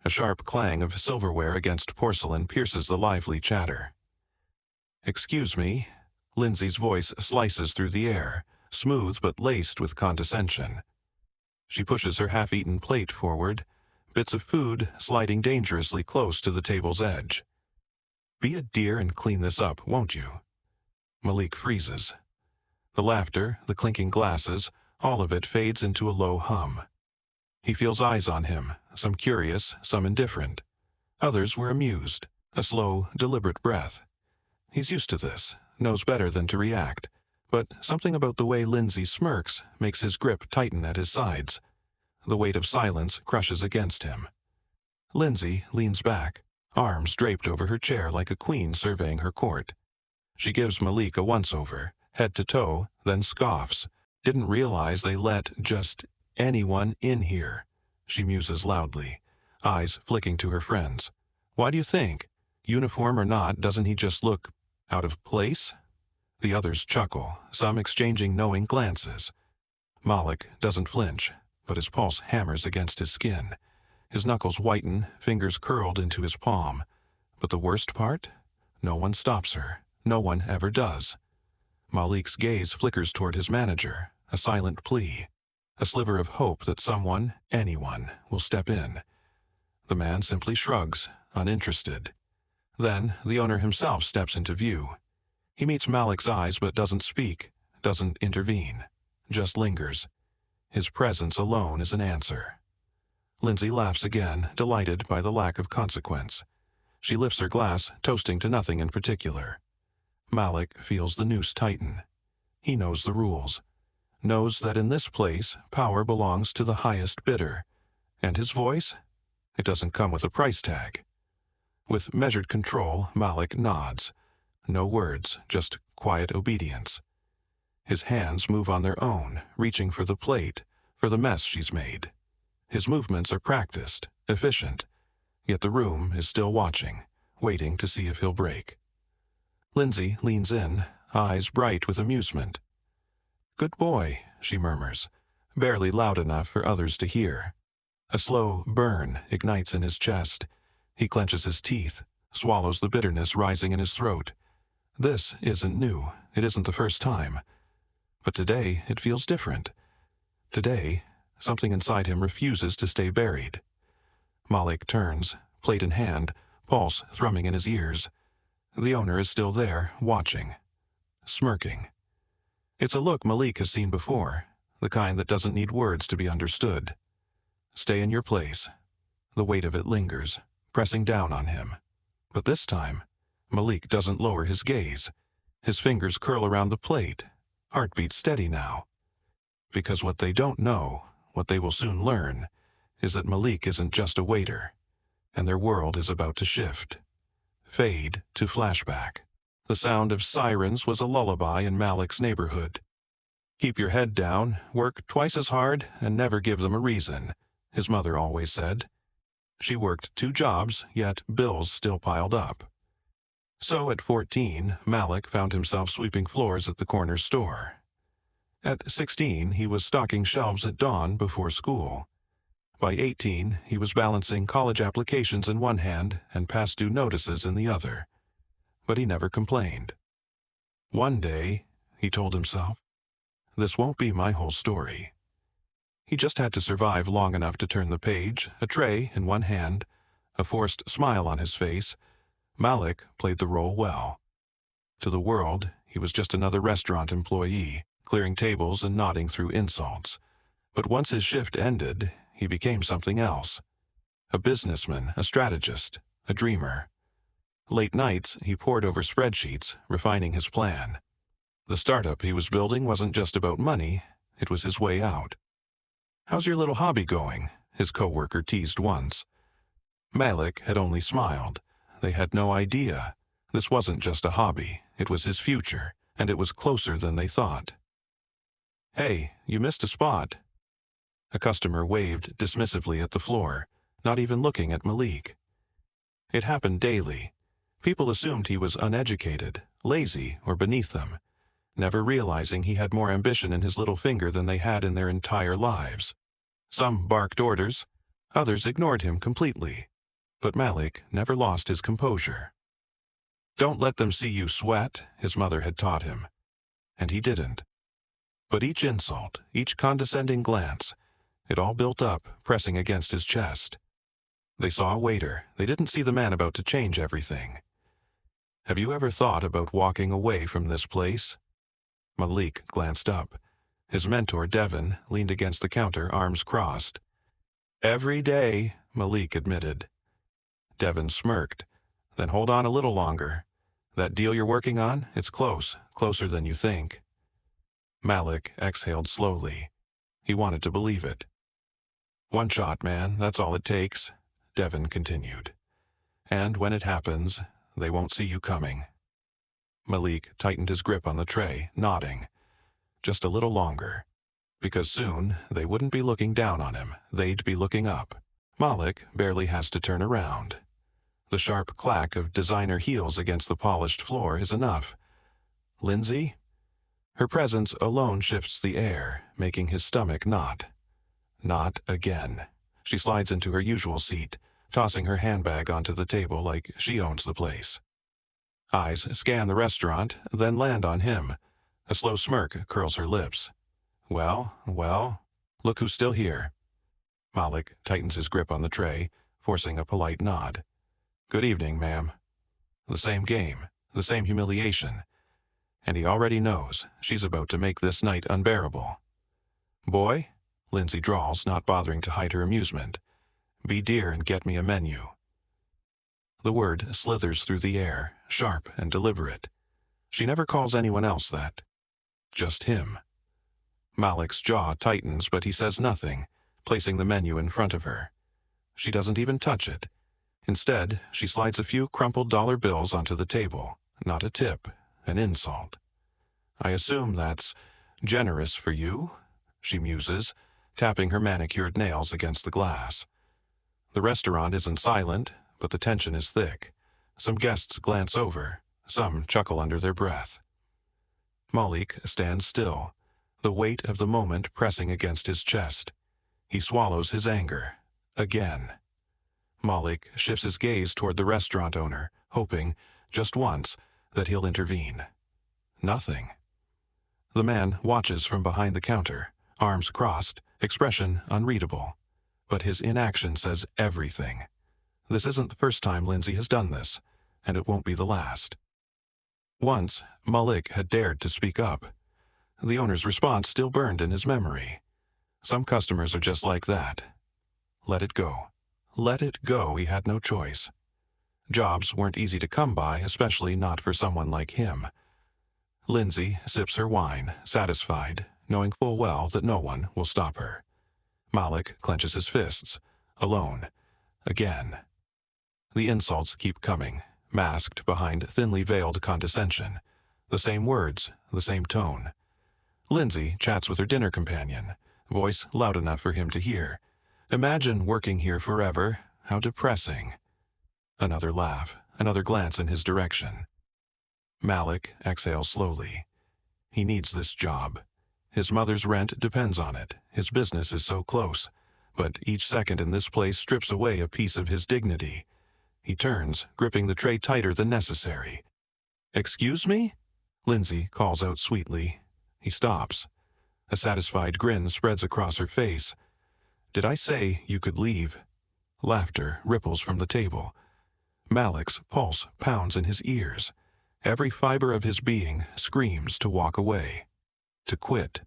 A sharp clang of silverware against porcelain pierces the lively chatter. "Excuse me." Lindsay's voice slices through the air, smooth but laced with condescension. She pushes her half-eaten plate forward, bits of food sliding dangerously close to the table's edge. "Be a dear and clean this up, won't you?" Malik freezes. The laughter, the clinking glasses, all of it fades into a low hum. He feels eyes on him, some curious, some indifferent. Others were amused, a slow, deliberate breath. He's used to this, knows better than to react, but something about the way Lindsay smirks makes his grip tighten at his sides. The weight of silence crushes against him. Lindsay leans back, arms draped over her chair like a queen surveying her court. She gives Malik a once-over, head to toe, then scoffs. "Didn't realize they let just anyone in here," she muses loudly, eyes flicking to her friends. "Why do you think? Uniform or not, doesn't he just look out of place?" The others chuckle, some exchanging knowing glances. Malik doesn't flinch, but his pulse hammers against his skin. His knuckles whiten, fingers curled into his palm. But the worst part? No one stops her. No one ever does. Malik's gaze flickers toward his manager, a silent plea, a sliver of hope that someone, anyone, will step in. The man simply shrugs, uninterested. Then the owner himself steps into view. He meets Malik's eyes but doesn't speak, doesn't intervene, just lingers. His presence alone is an answer. Lindsay laughs again, delighted by the lack of consequence. She lifts her glass, toasting to nothing in particular. Malik feels the noose tighten. He knows the rules. Knows that in this place, power belongs to the highest bidder. And his voice? It doesn't come with a price tag. With measured control, Malik nods. No words, just quiet obedience. His hands move on their own, reaching for the plate, for the mess she's made. His movements are practiced, efficient, yet the room is still watching, waiting to see if he'll break. Lindsay leans in, eyes bright with amusement. "Good boy," she murmurs, barely loud enough for others to hear. A slow burn ignites in his chest. He clenches his teeth, swallows the bitterness rising in his throat. This isn't new. It isn't the first time. But today it feels different. Today, something inside him refuses to stay buried. Malik turns, plate in hand, pulse thrumming in his ears. The owner is still there, watching, smirking. It's a look Malik has seen before, the kind that doesn't need words to be understood. Stay in your place. The weight of it lingers, pressing down on him. But this time, Malik doesn't lower his gaze. His fingers curl around the plate, heartbeat steady now. Because what they don't know, what they will soon learn, is that Malik isn't just a waiter, and their world is about to shift. Fade to flashback. The sound of sirens was a lullaby in Malik's neighborhood. "Keep your head down, work twice as hard, and never give them a reason," his mother always said. She worked 2 jobs, yet bills still piled up. So at 14, Malik found himself sweeping floors at the corner store. At 16, he was stocking shelves at dawn before school. By 18, he was balancing college applications in one hand and past due notices in the other. But he never complained. "One day," he told himself, "this won't be my whole story." He just had to survive long enough to turn the page, a tray in one hand, a forced smile on his face. Malik played the role well. To the world, he was just another restaurant employee, clearing tables and nodding through insults. But once his shift ended, he became something else. A businessman, a strategist, a dreamer. Late nights, he pored over spreadsheets, refining his plan. The startup he was building wasn't just about money, it was his way out. "How's your little hobby going?" his coworker teased once. Malik had only smiled. They had no idea. This wasn't just a hobby, it was his future, and it was closer than they thought. "Hey, you missed a spot." A customer waved dismissively at the floor, not even looking at Malik. It happened daily. People assumed he was uneducated, lazy, or beneath them, never realizing he had more ambition in his little finger than they had in their entire lives. Some barked orders, others ignored him completely, But Malik never lost his composure. Don't let them see you sweat, his mother had taught him. And he didn't. But each insult, each condescending glance, it all built up, pressing against his chest. They saw a waiter. They didn't see the man about to change everything. Have you ever thought about walking away from this place? Malik glanced up. His mentor, Devin, leaned against the counter, arms crossed. Every day, Malik admitted. Devin smirked. Then hold on a little longer. That deal you're working on, it's close, closer than you think. Malik exhaled slowly. He wanted to believe it. One shot, man, that's all it takes, Devin continued. And when it happens, they won't see you coming. Malik tightened his grip on the tray, nodding. Just a little longer. Because soon, they wouldn't be looking down on him, they'd be looking up. Malik barely has to turn around. The sharp clack of designer heels against the polished floor is enough. Lindsay? Her presence alone shifts the air, making his stomach knot. Not again. She slides into her usual seat, tossing her handbag onto the table like she owns the place. Eyes scan the restaurant, then land on him. A slow smirk curls her lips. Well, look who's still here. Malik tightens his grip on the tray, forcing a polite nod. Good evening, ma'am. The same game, the same humiliation. And he already knows she's about to make this night unbearable. Boy, Lindsay drawls, not bothering to hide her amusement. Be dear and get me a menu. The word slithers through the air, sharp and deliberate. She never calls anyone else that. Just him. Malik's jaw tightens, but he says nothing, placing the menu in front of her. She doesn't even touch it. Instead, she slides a few crumpled dollar bills onto the table. Not a tip, an insult. I assume that's generous for you, she muses, tapping her manicured nails against the glass. The restaurant isn't silent, but the tension is thick. Some guests glance over, some chuckle under their breath. Malik stands still, the weight of the moment pressing against his chest. He swallows his anger. Again. Malik shifts his gaze toward the restaurant owner, hoping, just once, that he'll intervene. Nothing. The man watches from behind the counter, arms crossed, expression unreadable. But his inaction says everything. This isn't the first time Lindsay has done this, and it won't be the last. Once, Malik had dared to speak up. The owner's response still burned in his memory. Some customers are just like that. Let it go. Let it go, he had no choice. Jobs weren't easy to come by, especially not for someone like him. Lindsay sips her wine, satisfied, knowing full well that no one will stop her. Malik clenches his fists. Alone. Again. The insults keep coming, masked behind thinly veiled condescension. The same words, the same tone. Lindsay chats with her dinner companion, voice loud enough for him to hear. Imagine working here forever. How depressing. Another laugh, another glance in his direction. Malik exhales slowly. He needs this job. His mother's rent depends on it. His business is so close. But each second in this place strips away a piece of his dignity. He turns, gripping the tray tighter than necessary. Excuse me? Lindsay calls out sweetly. He stops. A satisfied grin spreads across her face. Did I say you could leave? Laughter ripples from the table. Malik's pulse pounds in his ears. Every fiber of his being screams to walk away. To quit.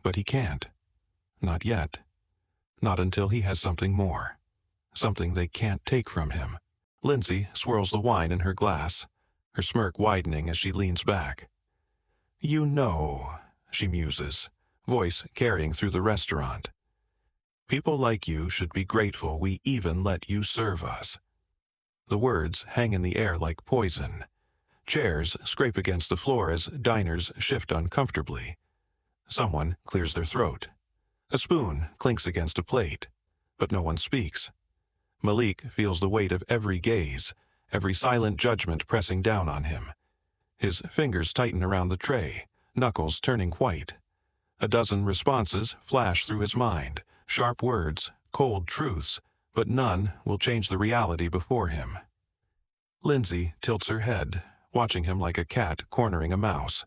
But he can't. Not yet. Not until he has something more. Something they can't take from him. Lindsay swirls the wine in her glass, her smirk widening as she leans back. You know, she muses, voice carrying through the restaurant. People like you should be grateful we even let you serve us. The words hang in the air like poison. Chairs scrape against the floor as diners shift uncomfortably. Someone clears their throat. A spoon clinks against a plate, but no one speaks. Malik feels the weight of every gaze, every silent judgment pressing down on him. His fingers tighten around the tray, knuckles turning white. A dozen responses flash through his mind, sharp words, cold truths, but none will change the reality before him. Lindsay tilts her head, watching him like a cat cornering a mouse.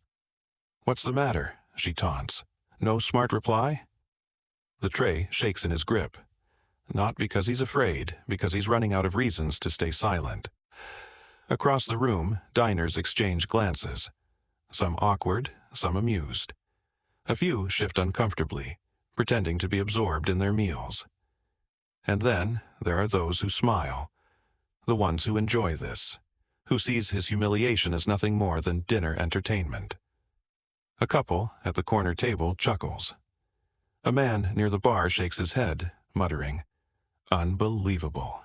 "What's the matter?" she taunts. "No smart reply?" The tray shakes in his grip. Not because he's afraid, because he's running out of reasons to stay silent. Across the room, diners exchange glances. Some awkward, some amused. A few shift uncomfortably, pretending to be absorbed in their meals. And then there are those who smile. The ones who enjoy this, who sees his humiliation as nothing more than dinner entertainment. A couple at the corner table chuckles. A man near the bar shakes his head, muttering, "Unbelievable."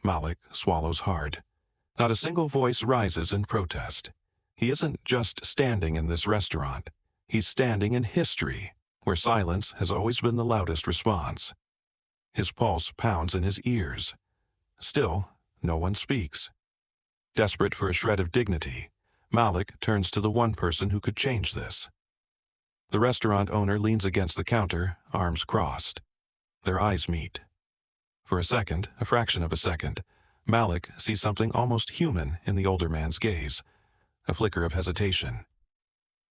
Malik swallows hard. Not a single voice rises in protest. He isn't just standing in this restaurant. He's standing in history, where silence has always been the loudest response. His pulse pounds in his ears. Still, no one speaks. Desperate for a shred of dignity, Malik turns to the one person who could change this. The restaurant owner leans against the counter, arms crossed. Their eyes meet. For a second, a fraction of a second, Malik sees something almost human in the older man's gaze, a flicker of hesitation.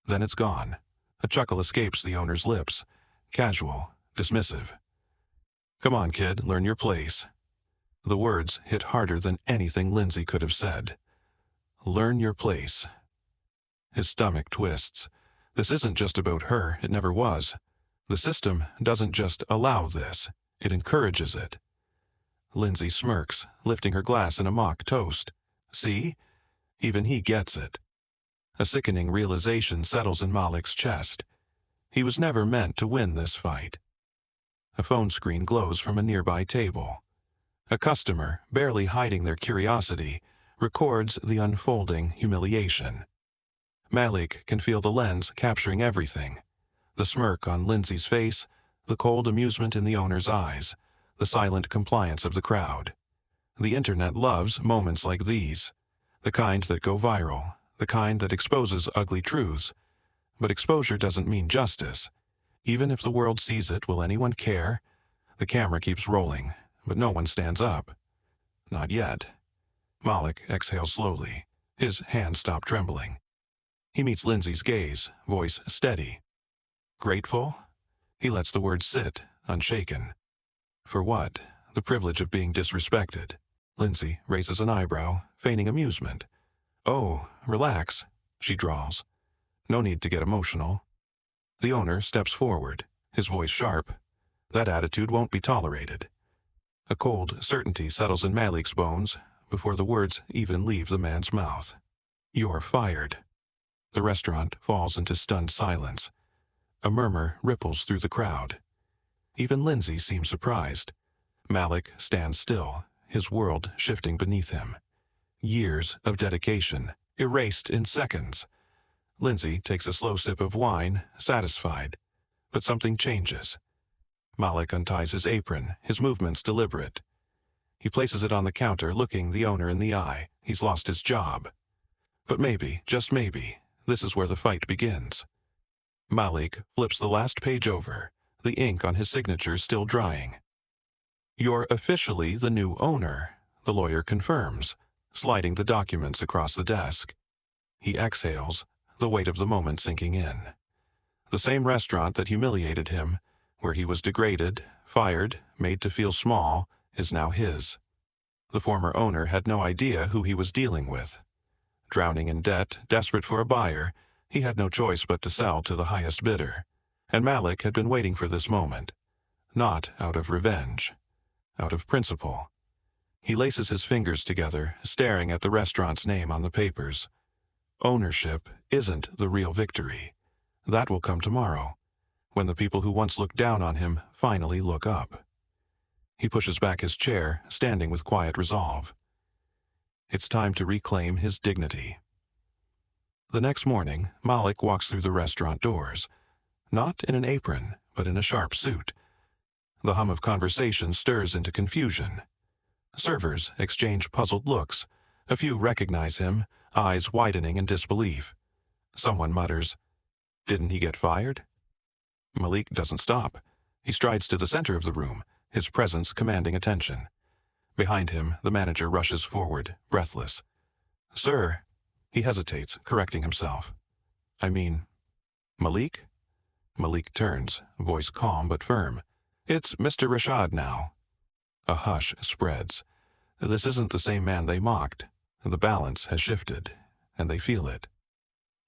Then it's gone. A chuckle escapes the owner's lips, casual, dismissive. "Come on, kid, learn your place." The words hit harder than anything Lindsay could have said. Learn your place. His stomach twists. This isn't just about her, it never was. The system doesn't just allow this, it encourages it. Lindsay smirks, lifting her glass in a mock toast. See? Even he gets it. A sickening realization settles in Malik's chest. He was never meant to win this fight. A phone screen glows from a nearby table. A customer, barely hiding their curiosity, records the unfolding humiliation. Malik can feel the lens capturing everything. The smirk on Lindsay's face, the cold amusement in the owner's eyes, the silent compliance of the crowd. The internet loves moments like these, the kind that go viral, the kind that exposes ugly truths. But exposure doesn't mean justice. Even if the world sees it, will anyone care? The camera keeps rolling, but no one stands up. Not yet. Malik exhales slowly. His hands stop trembling. He meets Lindsay's gaze, voice steady. Grateful? He lets the words sit, unshaken. For what? The privilege of being disrespected. Lindsay raises an eyebrow, feigning amusement. "Oh, relax," she drawls. "No need to get emotional." The owner steps forward, his voice sharp. That attitude won't be tolerated. A cold certainty settles in Malik's bones before the words even leave the man's mouth. "You're fired." The restaurant falls into stunned silence. A murmur ripples through the crowd. Even Lindsay seems surprised. Malik stands still, his world shifting beneath him. Years of dedication, erased in seconds. Lindsay takes a slow sip of wine, satisfied. But something changes. Malik unties his apron, his movements deliberate. He places it on the counter, looking the owner in the eye. He's lost his job. But maybe, just maybe, this is where the fight begins. Malik flips the last page over, the ink on his signature still drying. "You're officially the new owner," the lawyer confirms, sliding the documents across the desk. He exhales, the weight of the moment sinking in. The same restaurant that humiliated him, where he was degraded, fired, made to feel small, is now his. The former owner had no idea who he was dealing with. Drowning in debt, desperate for a buyer, he had no choice but to sell to the highest bidder. And Malik had been waiting for this moment. Not out of revenge. Out of principle. He laces his fingers together, staring at the restaurant's name on the papers. Ownership isn't the real victory. That will come tomorrow, when the people who once looked down on him finally look up. He pushes back his chair, standing with quiet resolve. It's time to reclaim his dignity. The next morning, Malik walks through the restaurant doors. Not in an apron, but in a sharp suit. The hum of conversation stirs into confusion. Servers exchange puzzled looks. A few recognize him, eyes widening in disbelief. Someone mutters, "Didn't he get fired?" Malik doesn't stop. He strides to the center of the room, his presence commanding attention. Behind him, the manager rushes forward, breathless. "Sir," he hesitates, correcting himself. "I mean, Malik?" Malik turns, voice calm but firm. "It's Mr. Rashad now." A hush spreads. This isn't the same man they mocked. The balance has shifted, and they feel it.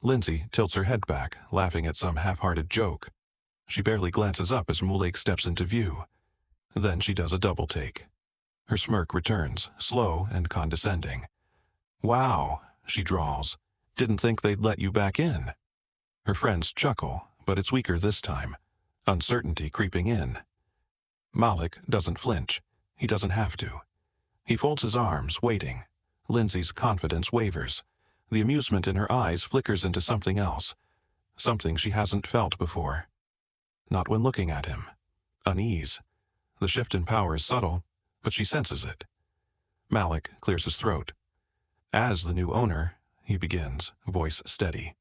Lindsay tilts her head back, laughing at some half-hearted joke. She barely glances up as Malik steps into view. Then she does a double take. Her smirk returns, slow and condescending. "Wow," she drawls. "Didn't think they'd let you back in." Her friends chuckle, but it's weaker this time. Uncertainty creeping in. Malik doesn't flinch. He doesn't have to. He folds his arms, waiting. Lindsay's confidence wavers. The amusement in her eyes flickers into something else. Something she hasn't felt before. Not when looking at him. Unease. The shift in power is subtle, but she senses it. Malik clears his throat. "As the new owner," he begins, voice steady,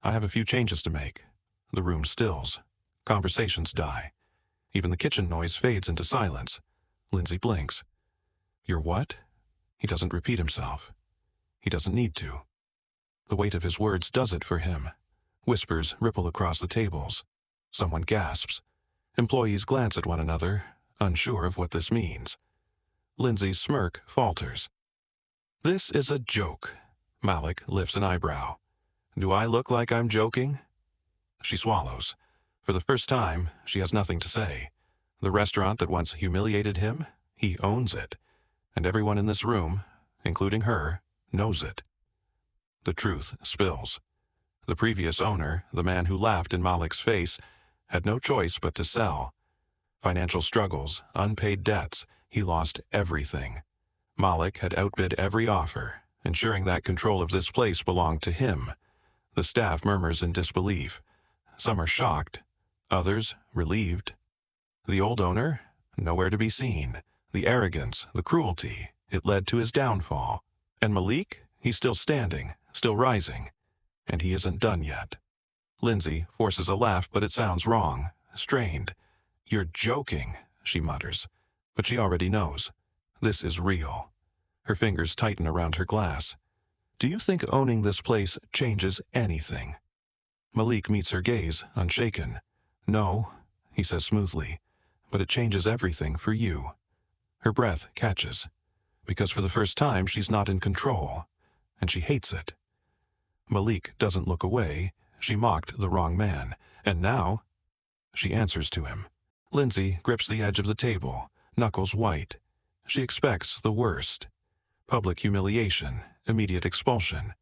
"I have a few changes to make." The room stills. Conversations die. Even the kitchen noise fades into silence. Lindsay blinks. "You're what?" He doesn't repeat himself. He doesn't need to. The weight of his words does it for him. Whispers ripple across the tables. Someone gasps. Employees glance at one another, unsure of what this means. Lindsay's smirk falters. "This is a joke." Malik lifts an eyebrow. "Do I look like I'm joking?" She swallows. For the first time, she has nothing to say. The restaurant that once humiliated him, he owns it. And everyone in this room, including her, knows it. The truth spills. The previous owner, the man who laughed in Malik's face, had no choice but to sell. Financial struggles, unpaid debts, he lost everything. Malik had outbid every offer, ensuring that control of this place belonged to him. The staff murmurs in disbelief. Some are shocked, others relieved. The old owner? Nowhere to be seen. The arrogance, the cruelty, it led to his downfall. And Malik? He's still standing, still rising. And he isn't done yet. Lindsay forces a laugh, but it sounds wrong, strained. "You're joking," she mutters. But she already knows. This is real. Her fingers tighten around her glass. "Do you think owning this place changes anything?" Malik meets her gaze, unshaken. "No," he says smoothly, "but it changes everything for you." Her breath catches. Because for the first time she's not in control. And she hates it. Malik doesn't look away. She mocked the wrong man. And now she answers to him. Lindsay grips the edge of the table, knuckles white. She expects the worst. Public humiliation, immediate expulsion.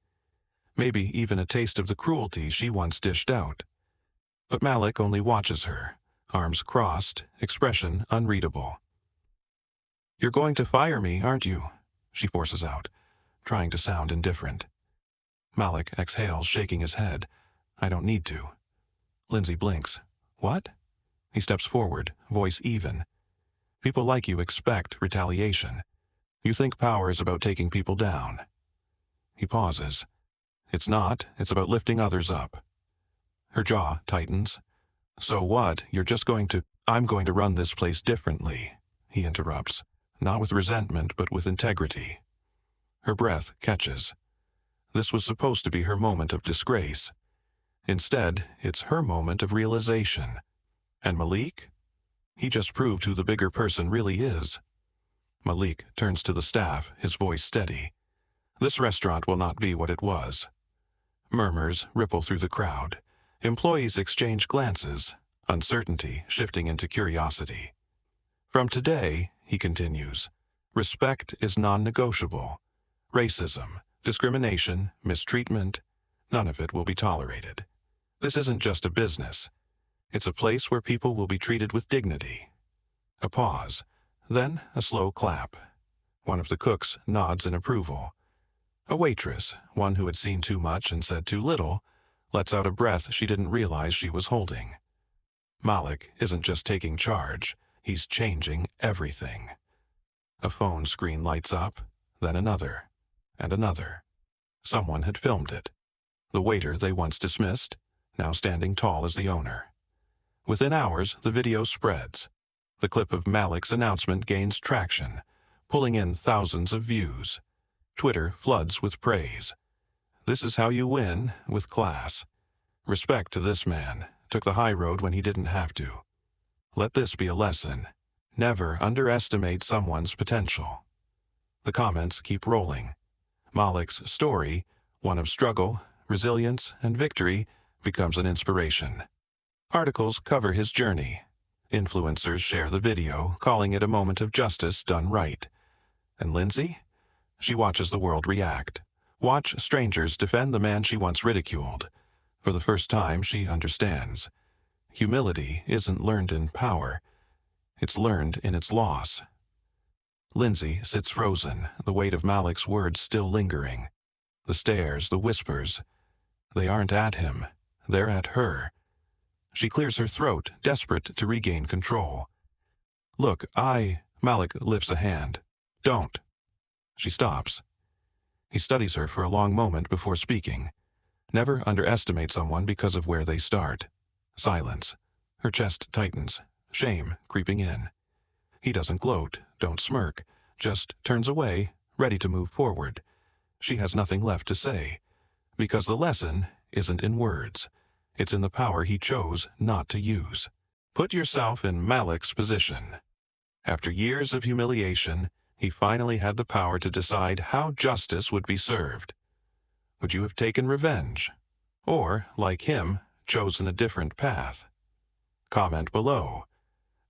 Maybe even a taste of the cruelty she once dished out. But Malik only watches her, arms crossed, expression unreadable. "You're going to fire me, aren't you?" she forces out, trying to sound indifferent. Malik exhales, shaking his head. "I don't need to." Lindsay blinks. "What?" He steps forward, voice even. "People like you expect retaliation. You think power is about taking people down." He pauses. "It's not. It's about lifting others up." Her jaw tightens. "So what? You're just going to—" "I'm going to run this place differently," he interrupts. Not with resentment, but with integrity. Her breath catches. This was supposed to be her moment of disgrace. Instead, it's her moment of realization. And Malik? He just proved who the bigger person really is. Malik turns to the staff, his voice steady. "This restaurant will not be what it was." Murmurs ripple through the crowd. Employees exchange glances, uncertainty shifting into curiosity. "From today," he continues, "respect is non-negotiable. Racism, discrimination, mistreatment, none of it will be tolerated. This isn't just a business. It's a place where people will be treated with dignity." A pause, then a slow clap. One of the cooks nods in approval. A waitress, one who had seen too much and said too little, lets out a breath she didn't realize she was holding. Malik isn't just taking charge, he's changing everything. A phone screen lights up, then another, and another. Someone had filmed it. The waiter they once dismissed, now standing tall as the owner. Within hours, the video spreads. The clip of Malik's announcement gains traction, pulling in thousands of views. Twitter floods with praise. This is how you win, with class. Respect to this man. Took the high road when he didn't have to. Let this be a lesson. Never underestimate someone's potential. The comments keep rolling. Malik's story, one of struggle, resilience, and victory, becomes an inspiration. Articles cover his journey. Influencers share the video, calling it a moment of justice done right. And Lindsay? She watches the world react. Watch strangers defend the man she once ridiculed. For the first time, she understands. Humility isn't learned in power. It's learned in its loss. Lindsay sits frozen, the weight of Malik's words still lingering. The stares, the whispers. They aren't at him. They're at her. She clears her throat, desperate to regain control. Look, Malik lifts a hand. Don't. She stops. He studies her for a long moment before speaking. Never underestimate someone because of where they start. Silence. Her chest tightens, shame creeping in. He doesn't gloat, don't smirk, just turns away, ready to move forward. She has nothing left to say, because the lesson isn't in words. It's in the power he chose not to use. Put yourself in Malik's position. After years of humiliation, he finally had the power to decide how justice would be served. Would you have taken revenge? Or, like him, chosen a different path? Comment below.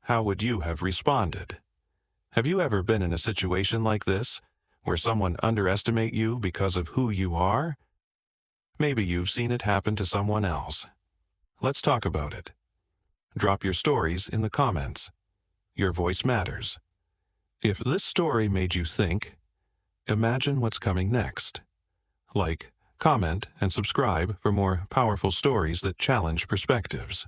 How would you have responded? Have you ever been in a situation like this, where someone underestimates you because of who you are? Maybe you've seen it happen to someone else. Let's talk about it. Drop your stories in the comments. Your voice matters. If this story made you think, imagine what's coming next. Like, comment, and subscribe for more powerful stories that challenge perspectives.